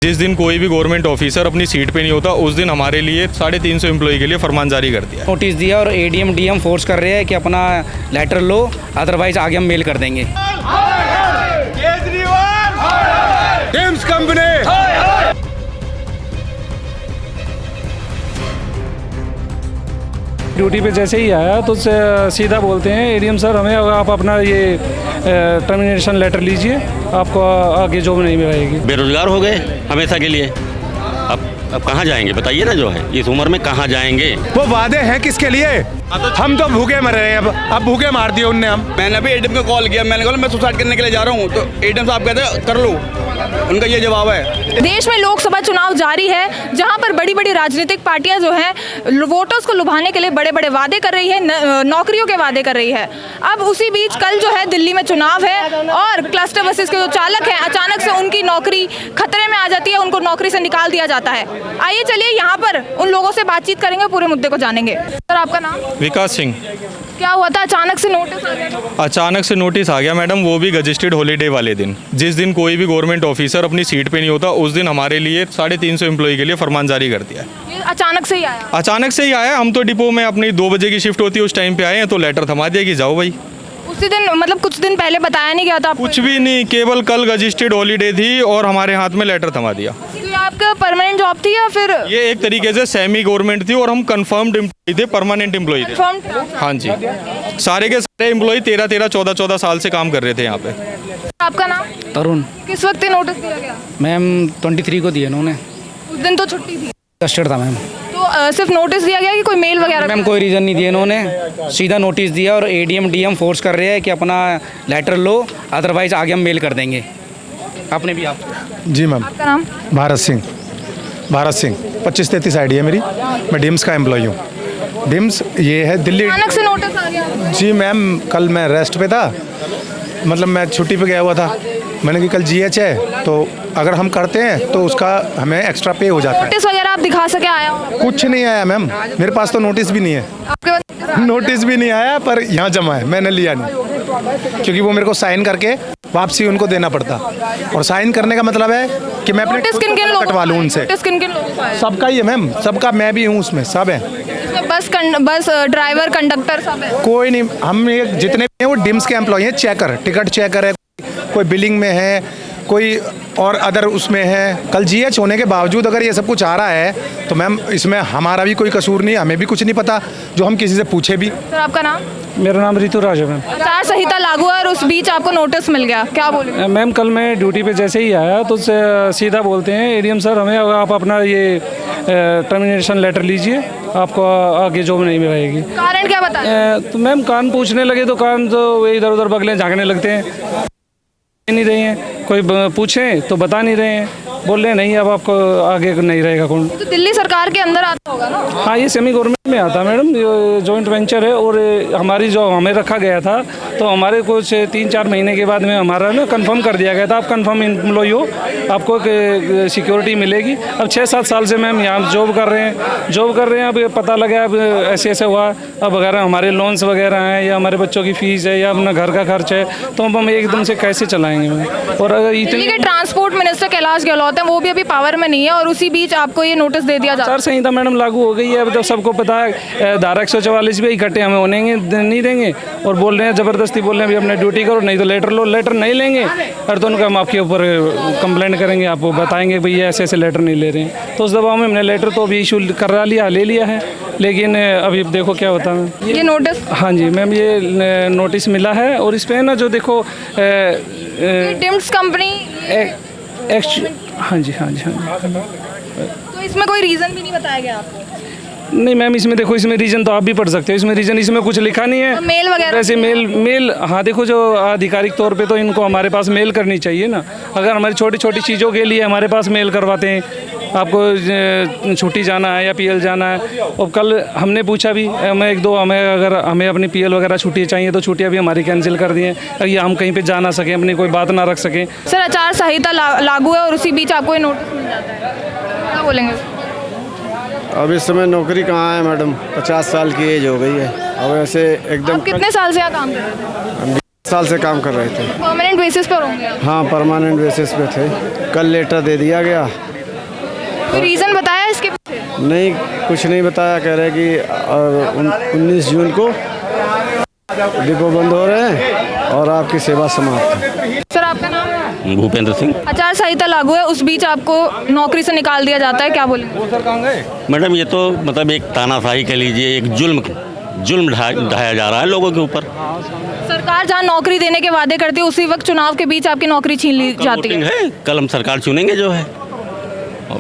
जिस दिन कोई भी गवर्नमेंट ऑफिसर अपनी सीट पे नहीं होता उस दिन हमारे लिए 350 एम्प्लॉय के लिए फरमान जारी कर दिया। नोटिस दिया और एडीएम डीएम फोर्स कर रहे हैं कि अपना लेटर लो, अदरवाइज आगे हम मेल कर देंगे। डिम्स कंपनी ड्यूटी पे जैसे ही आया तो सीधा बोलते हैं एडीएम सर हमें आप अपना ये टर्मिनेशन लेटर लीजिए, आपको आगे जॉब नहीं मिलेगी। बेरोजगार हो गए हमेशा के लिए। अब कहाँ जाएंगे बताइए ना, जो है इस उम्र में कहाँ जाएंगे। वो वादे हैं किसके लिए? हम तो भूखे मर रहे हैं। अब भूखे मार दिए उनने। हम मैंने अभी एडीएम को कॉल किया, मैंने कहा मैं सुसाइड करने के लिए जा रहा हूँ, तो एडीएम साहब कहते हैं कर लो। उनका ये जवाब है। देश में लोकसभा चुनाव जारी है, जहां पर बड़ी बड़ी राजनीतिक पार्टियां जो हैं वोटर्स को लुभाने के लिए बड़े बड़े वादे कर रही है, नौकरियों के वादे कर रही है। अब उसी बीच कल जो है दिल्ली में चुनाव है और क्लस्टर बसेस के जो चालक हैं अचानक से उनकी नौकरी खतरे में आ जाती है, उनको नौकरी से निकाल दिया जाता है। आइए चलिए यहाँ पर उन लोगों से बातचीत करेंगे, पूरे मुद्दे को जानेंगे। सर आपका नाम? विकास सिंह। क्या हुआ था, अचानक से नोटिस आ गया? अचानक से नोटिस आ गया मैडम, वो भी गजेस्टेड हॉलीडे वाले दिन। जिस दिन कोई भी गवर्नमेंट ऑफिसर अपनी सीट पे नहीं होता उस दिन हमारे लिए 350 एम्प्लॉय के लिए फरमान जारी कर दिया है। ये अचानक से ही आया? अचानक से ही आया। हम तो डिपो में अपनी 2 बजे की शिफ्ट होती है उस टाइम पे आए हैं, तो लेटर थमा दिया कि जाओ भाई। उसी दिन मतलब कुछ दिन पहले बताया नहीं गया था आपको? कुछ भी नहीं, केवल कल गजेस्टेड हॉलीडे थी और हमारे हाथ में लेटर थमा दिया। तो ये आपका परमानेंट जॉब थी या फिर? ये एक तरीके से सेमी गवर्नमेंट थी और हम कंफर्म्ड एम्प्लॉय थे, परमानेंट एम्प्लॉय थे। हाँ जी, सारे के सारे एम्प्लॉय 13-13, 14-14 साल से काम कर रहे थे यहाँ पे। आपका नाम? तरुण। किस वक्त ये नोटिस दिया गया? मैम 23 को दिए इन्होंने। उस दिन तो छुट्टी थी। कस्टर्ड था मैम। तो सिर्फ नोटिस दिया गया कि कोई मेल वगैरह? मैम कोई रीज़न नहीं दिया इन्होंने, सीधा नोटिस दिया और एडीएम डीएम फोर्स कर रहे हैं कि अपना लेटर लो, अदरवाइज आगे हम मेल कर देंगे। आपने भी आप? जी मैम। आपका नाम? भारत सिंह। 2533 आईडी है मेरी। मैं डिम्स का एम्प्लॉय हूँ। डिम्स ये है दिल्ली। अचानक से नोटिस आ गया? जी मैम, कल मैं रेस्ट पे था, मतलब मैं छुट्टी पे गया हुआ था। मैंने कि कल जीएच है तो अगर हम करते हैं तो उसका हमें एक्स्ट्रा पे हो जाता है। नोटिस वगैरह आप दिखा सके आया हो? कुछ नहीं आया मैम, मेरे पास तो नोटिस भी नहीं है। आपके पास? नोटिस भी नहीं आया, पर यहाँ जमा है, मैंने लिया नहीं, क्योंकि वो मेरे को साइन करके वापसी उनको देना पड़ता। और साइन करने का मतलब है कि मैं अपने नोटिस किन-किन लोगों कटवा लूँ को? उनसे। नोटिस किन-किन लोगों को आया? सबका ही है मैम, सबका, मैं भी हूँ उसमें, सब है। इसमें बस ड्राइवर, कंडक्टर सब है? कोई नहीं, हम ये जितने भी हैं वो डिम्स के एम्प्लॉय हैं। चेकर, टिकट चेकर है, कोई बिलिंग में है, कोई और अदर उसमें है। कल जीएच होने के बावजूद अगर ये सब कुछ आ रहा है तो मैम इसमें हमारा भी कोई कसूर नहीं, हमें भी कुछ नहीं पता जो हम किसी से पूछे भी। सर आपका नाम? मेरा नाम ऋतुराज है मैम। आचार संहिता लागू है और उस बीच आपको नोटिस मिल गया, क्या बोलेंगे? मैम कल मैं ड्यूटी पे जैसे ही आया तो सीधा बोलते हैं एडीएम सर हमें आप अपना ये टर्मिनेशन लेटर लीजिए, आपको आगे जॉब नहीं मिलेगी। कारण क्या बताया? तो मैम कान पूछने लगे तो कान तो इधर उधर बगलें झाँकने लगते हैं, नहीं रहे हैं, कोई पूछे तो बता नहीं रहे हैं, बोल रहे हैं नहीं अब आपको आगे नहीं रहेगा कौन। तो दिल्ली सरकार के अंदर आता होगा ना? हाँ ये सेमी गवर्नमेंट में आता है मैडम, ये जॉइंट वेंचर है। और हमारी जो हमें रखा गया था तो हमारे कुछ 3-4 महीने के बाद में हमारा ना कंफर्म कर दिया गया था, आप कंफर्म एम्प्लॉय हो, आपको सिक्योरिटी मिलेगी। अब 6-7 साल से मैम यहाँ जॉब कर रहे हैं। अब पता लगा अब ऐसे हुआ, अब अगर हमारे लोन्स वगैरह हैं या हमारे बच्चों की फ़ीस है या अपना घर का खर्च है तो अब हम एकदम से कैसे चलाएँगे मैम। और अगर दिल्ली के ट्रांसपोर्ट मिनिस्टर कैलाश गहलोत हैं, वो भी अभी पावर में नहीं है और उसी बीच आपको ये नोटिस दे दिया जाता है। आचार संहिता मैडम लागू हो गई है, अब जब सबको पता है धारा 144 भी इकट्ठे हमें होने नहीं देंगे और बोल रहे हैं ज़बरदस्ती बोल रहे हैं अपने ड्यूटी करो, नहीं तो लेटर लो। लेटर नहीं लेंगे और तो उनका हम आपके ऊपर कंप्लेंट करेंगे, आपको बताएंगे भाई ऐसे लेटर नहीं ले रहे हैं। तो उस दबाव में हमने लेटर तो अभी इशू करा लिया, ले लिया है, लेकिन अभी देखो क्या होता है। ये नोटिस? हाँ जी मैम, ये नोटिस मिला है और इस पर ना जो देखो डिम्स कंपनी। हाँ जी। तो इसमें कोई रीज़न भी नहीं बताया गया आपको? नहीं मैम, इसमें देखो, इसमें रीज़न तो आप भी पढ़ सकते हो, इसमें रीज़न इसमें कुछ लिखा नहीं है। मेल वगैरह? वैसे मेल हाँ देखो, जो आधिकारिक तौर पे तो इनको हमारे पास मेल करनी चाहिए ना। अगर हमारी छोटी छोटी चीज़ों के लिए हमारे पास मेल करवाते हैं, आपको छुट्टी जाना है या पीएल जाना है, और कल हमने पूछा भी हमें अगर हमें अपनी पीएल वगैरह छुट्टी चाहिए तो छुट्टियाँ भी हमारी कैंसिल कर दी हैं, या हम कहीं पे जा ना सकें, अपनी कोई बात ना रख सकें। सर आचार संहिता लागू है और उसी बीच आपको ये नोटिस मिल जाता है, क्या बोलेंगे? अब इस समय नौकरी कहाँ है मैडम, 50 साल की एज हो गई है। अब ऐसे एकदम आप कितने साल से यहाँ काम कर रहे थे? साल से काम कर रहे थे। परमानेंट बेसिस पर होंगे? हाँ, परमानेंट बेसिस पे थे। कल लेटर दे दिया गया। कोई रीज़न बताया इसके पीछे? नहीं, कुछ नहीं बताया। कह रहे कि 19 जून को डिपो बंद हो रहे हैं और आपकी सेवा समाप्त है। सर आपका नाम? भूपेंद्र सिंह। आचार संहिता लागू है, उस बीच आपको नौकरी से निकाल दिया जाता है, क्या बोलेंगे? मैडम ये तो मतलब एक तानाशाही कह लीजिए, एक जुल्म ढाया जा रहा है लोगों के ऊपर। सरकार जहाँ नौकरी देने के वादे करती है उसी वक्त चुनाव के बीच आपकी नौकरी छीन ली जाती वोटिंग है। है, कल हम सरकार चुनेंगे जो है।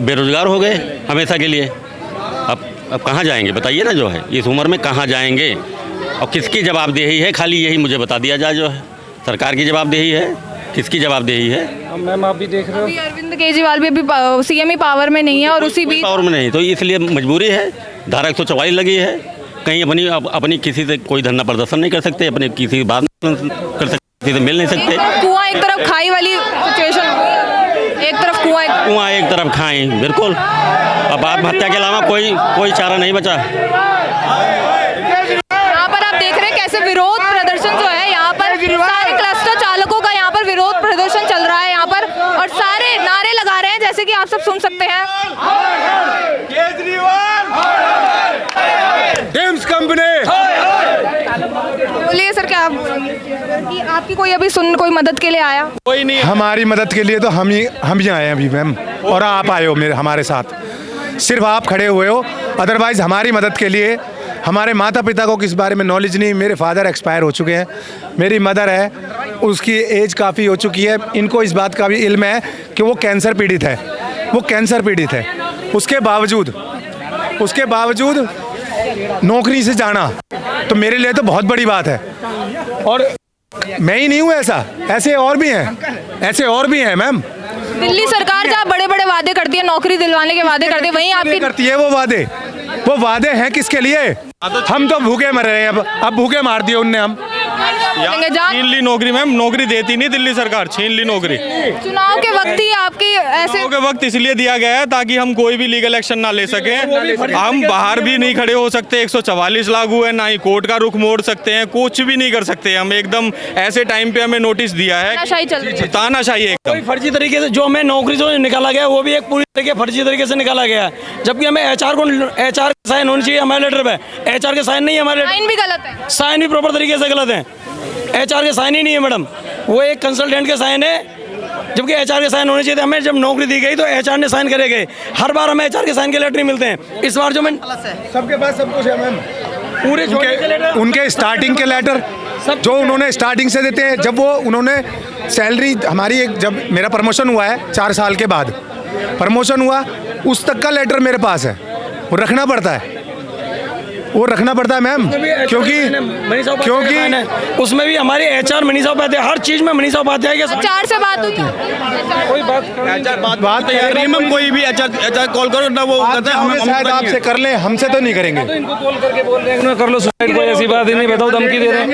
बेरोजगार हो गए हमेशा के लिए। अब कहाँ जाएंगे बताइए ना जो है, इस उम्र में कहाँ जाएंगे और किसकी जवाबदेही है? खाली यही मुझे बता दिया जाए जो है, सरकार की जवाबदेही है, किसकी जवाबदेही है? मैम आप भी देख रहे हो, अभी अरविंद केजरीवाल भी अभी सीएम ही पावर में नहीं है और उसी बीच पावर में नहीं, तो इसलिए मजबूरी है। धारा 144 लगी है। कहीं अपनी किसी से कोई धरना प्रदर्शन नहीं कर सकते, अपने किसी बात नहीं कर सकते, किसी से मिल नहीं सकते। कुआं एक तरफ खाई वाली सिचुएशन, एक तरफ कुआं एक तरफ खाएं, बिल्कुल। अब आत्महत्या के अलावा कोई चारा नहीं बचा। यहाँ पर आप देख रहे हैं कैसे विरोध प्रदर्शन जो है, यहाँ पर सारे क्लस्टर चालकों का यहाँ पर विरोध प्रदर्शन चल रहा है यहाँ पर, और सारे नारे लगा रहे हैं जैसे कि आप सब सुन सकते हैं। Dims company. बोलिए सर, क्या आप कि आपकी कोई अभी कोई मदद के लिए आया? कोई नहीं। हमारी मदद के लिए तो हम ही आए हैं अभी मैम, और आप आए हो हमारे साथ। सिर्फ आप खड़े हुए हो, अदरवाइज हमारी मदद के लिए हमारे माता पिता को किस बारे में नॉलेज नहीं। मेरे फादर एक्सपायर हो चुके हैं, मेरी मदर है, उसकी एज काफ़ी हो चुकी है। इनको इस बात का भी इल्म है कि वो कैंसर पीड़ित है। उसके बावजूद नौकरी से जाना तो मेरे लिए तो बहुत बड़ी बात है। और मैं ही नहीं हूँ ऐसे और भी हैं मैम। दिल्ली सरकार जहाँ बड़े बड़े वादे करती है, नौकरी दिलवाने के वादे करती है, वहीं आपकी करती है। वो वादे हैं किसके लिए? हम तो भूखे मर रहे हैं। अब भूखे मार दिए उनने। हम छीन ली नौकरी मैम, नौकरी देती नहीं दिल्ली सरकार, छीन ली नौकरी। चुनाव के वक्त ही आपकी ऐसे चुनाव के वक्त इसलिए दिया गया है ताकि हम कोई भी लीगल एक्शन ना ले सकें। हम बाहर भी नहीं खड़े हो सकते, 144 लागू है, ना ही कोर्ट का रुख मोड़ सकते हैं, कुछ भी नहीं कर सकते हम। एकदम ऐसे टाइम पे हमें नोटिस दिया है, तानाशाही चल रही है। तानाशाही एकदम फर्जी तरीके से जो हमें नौकरी जो निकाला गया वो भी एक पूरी तरीके फर्जी तरीके से निकाला गया है। जबकि हमें एचआर साइन होनी चाहिए हमारे लेटर पे, एचआर के साइन नहीं है हमारे, साइन भी गलत है, साइन भी प्रॉपर तरीके से गलत है। एचआर के साइन ही नहीं है मैडम, वो एक कंसल्टेंट के साइन है, जबकि एचआर के साइन होने चाहिए थे। हमें जब नौकरी दी गई तो एचआर ने साइन करे गए। हर बार हमें एचआर के साइन के लेटर नहीं मिलते हैं। इस बार जो मैं सबके पास सब कुछ है मैम, पूरे उनके स्टार्टिंग के लेटर जो उन्होंने स्टार्टिंग से देते हैं। जब वो उन्होंने सैलरी हमारी जब मेरा प्रमोशन हुआ है 4 साल के बाद प्रमोशन हुआ, उस तक का लेटर मेरे पास है, वो रखना पड़ता है मैम, क्योंकि उसमें भी हमारे एचआर मनीषा उपाध्याय, हर चीज में मनीषा उपाध्याय के चार से बात हुई, कोई बात तैयार नहीं मैम। कोई भी एचआर कॉल करो ना, वो कहते हैं हम शायद आपसे कर लें, हमसे तो नहीं करेंगे। इनको कॉल करके बोल रहे हैं कर लो सुसाइड, कोई ऐसी बात ही नहीं, बताओ धमकी दे रहे हैं।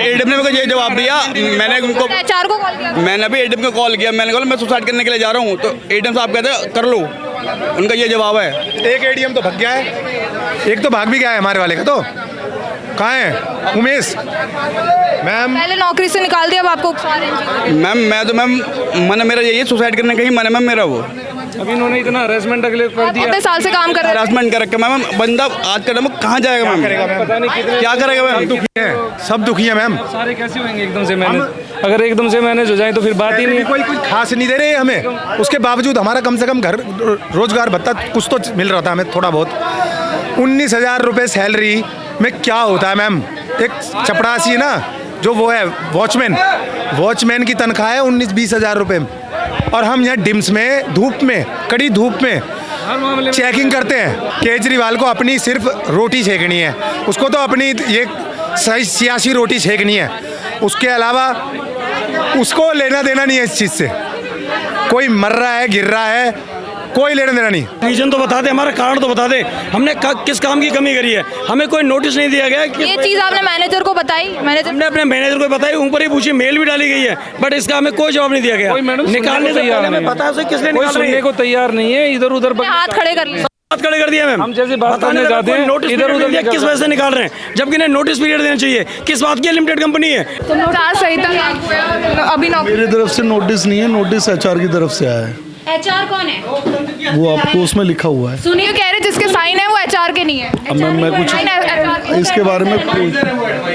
एडम ने मुझे ये जवाब दिया, मैंने उनको एचआर को कॉल किया, मैंने अभी एडम को कॉल किया, मैंने कहा मैं सुसाइड करने के लिए जा रहा हूँ, तो एडम साहब कहते हैं कर लो, उनका ये जवाब है। एक एडीएम तो भाग गया है, एक तो भाग भी गया है हमारे वाले का। तो कहाँ है उमेश मैम? पहले नौकरी से निकाल दिया, अब आपको उकसा रहे हैं। मैम मन मेरा यही है, सुसाइड करने का ही मन है मैम मेरा। वो अभी इन्होंने इतना हरेसमेंट कर दिया, कितने साल से काम कर रहे हैं? हरासमेंट कर रखा मैम, बंदा आज का टाइम कहाँ जाएगा मैम? पता नहीं कितने क्या करेगा मैम? सब दुखी है मैम। सारे कैसे होंगे एकदम से मैनेज? अगर एकदम से मैनेज हो जाए तो फिर बात ही नहीं है। कोई कुछ खास नहीं दे रहे हमें, उसके बावजूद हमारा कम से कम घर रोजगार भत्ता कुछ तो मिल रहा था हमें, थोड़ा बहुत। 19,000 रुपये सैलरी में क्या होता है मैम? एक चपड़ासी ना जो वो है वॉचमैन की तनख्वाह है 19-20 हज़ार रुपये, और हम यहाँ डिम्स में कड़ी धूप में चेकिंग करते हैं। केजरीवाल को अपनी सिर्फ रोटी सेकनी है, उसको तो अपनी ये सियासी रोटी सेकनी है, उसके अलावा उसको लेना देना नहीं है इस चीज़ से। कोई मर रहा है, गिर रहा है, कोई लेना देना नहीं। रीजन तो बता दे, हमारा कारण तो बता दे, हमने किस काम की कमी करी है, हमें कोई नोटिस नहीं दिया गया। ये चीज़ आपने मैनेजर को बताई? हमने अपने मैनेजर को बताई, ऊपर ही पूछी, मेल भी डाली गई है, बट इसका हमें कोई जवाब नहीं दिया गया। निकालने से पहले हमें पता है किसने निकाला, सुनने को तैयार नहीं है, इधर उधर हाथ खड़े कर लिए। बात खड़े कर दिया मैम। हम जैसे बात बताने करने लगा, जाते कोई हैं, नोटिस इधर पीरियड उधर दिया, निकल किस वजह से निकाल रहे हैं, जबकि इन्हें नोटिस पीरियड देना चाहिए। किस बात की लिमिटेड कंपनी है? एचआर संहिता लागू है अभी नौकरी मेरी तरफ से नोटिस नहीं है, नोटिस एचआर की तरफ से आया है। एचआर कौन है? वो आपको उसमें लिखा हुआ है। सुनिए, कह रहे जिसके साइन है वो एचआर के नहीं है। अब मैं कुछ इसके बारे में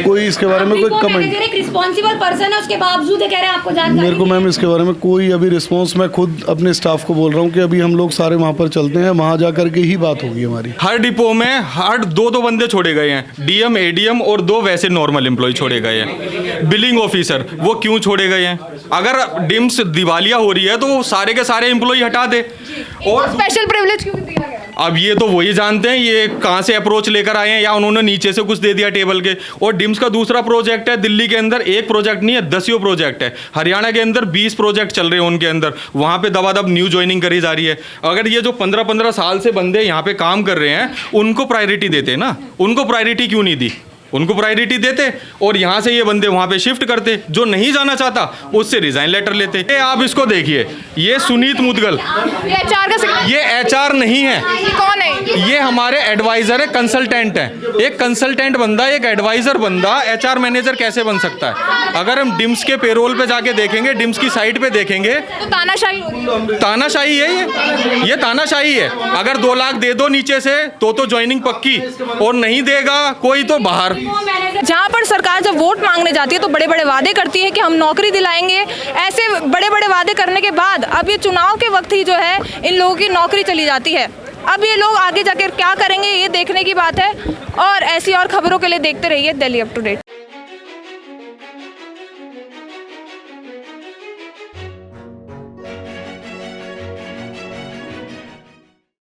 कोई इसके बारे में कोई कमेंट, एक रिस्पॉन्सिबल पर्सन है, उसके बावजूद कह रहे हैं आपको जानकारी मेरे को मैम इसके बारे में कोई अभी रिस्पॉन्स, मैं खुद अपने स्टाफ को बोल रहा हूँ कि अभी हम लोग सारे वहाँ पर चलते हैं, वहाँ जा करके ही बात होगी हमारी। हर डिपो में हर दो बंदे छोड़े गए हैं, डीएम एडीएम और 2 वैसे नॉर्मल एम्प्लॉय छोड़े गए हैं। बिलिंग ऑफिसर वो क्यों छोड़े गए हैं? अगर डिम्स दिवालिया हो रही है तो सारे के सारे एम्प्लॉय हटा दे। और स्पेशल प्रिविलेज क्यों दिया गया? अब ये तो वही जानते हैं ये कहाँ से अप्रोच लेकर आए हैं, या उन्होंने नीचे से कुछ दे दिया टेबल के। और डिम्स का दूसरा प्रोजेक्ट है दिल्ली के अंदर, एक प्रोजेक्ट नहीं है 10 प्रोजेक्ट है। हरियाणा के अंदर 20 प्रोजेक्ट चल रहे हैं उनके अंदर, वहाँ पे दबादब न्यू ज्वाइनिंग करी जा रही है। अगर ये जो 15-15 साल से बंदे यहाँ पे काम कर रहे हैं उनको प्रायोरिटी देते ना, उनको प्रायोरिटी क्यों नहीं दी? उनको प्रायोरिटी देते और यहाँ से ये बंदे वहाँ पे शिफ्ट करते। जो नहीं जाना चाहता उससे रिजाइन लेटर लेते। ये आप इसको देखिए, ये सुनीत मुदगल, ये एचआर नहीं है। ये कौन है? ये हमारे एडवाइजर है, कंसल्टेंट है। एक कंसल्टेंट बंदा, एक एडवाइजर बंदा एचआर मैनेजर कैसे बन सकता है? अगर हम डिम्स के पेरोल पे जाके देखेंगे, डिम्स की साइट पे देखेंगे तो तानाशाही होगी। तानाशाही है, ये तानाशाही है। अगर 2 लाख दे दो नीचे से तो ज्वाइनिंग पक्की, और नहीं देगा कोई तो बाहर। जहाँ पर सरकार जब वोट मांगने जाती है तो बड़े बड़े वादे करती है कि हम नौकरी दिलाएंगे। ऐसे बड़े बड़े वादे करने के बाद अब ये चुनाव के वक्त ही जो है इन लोगों की नौकरी चली जाती है। अब ये लोग आगे जाकर क्या करेंगे ये देखने की बात है। और ऐसी और खबरों के लिए देखते रहिए दिल्ली अप टू डेट।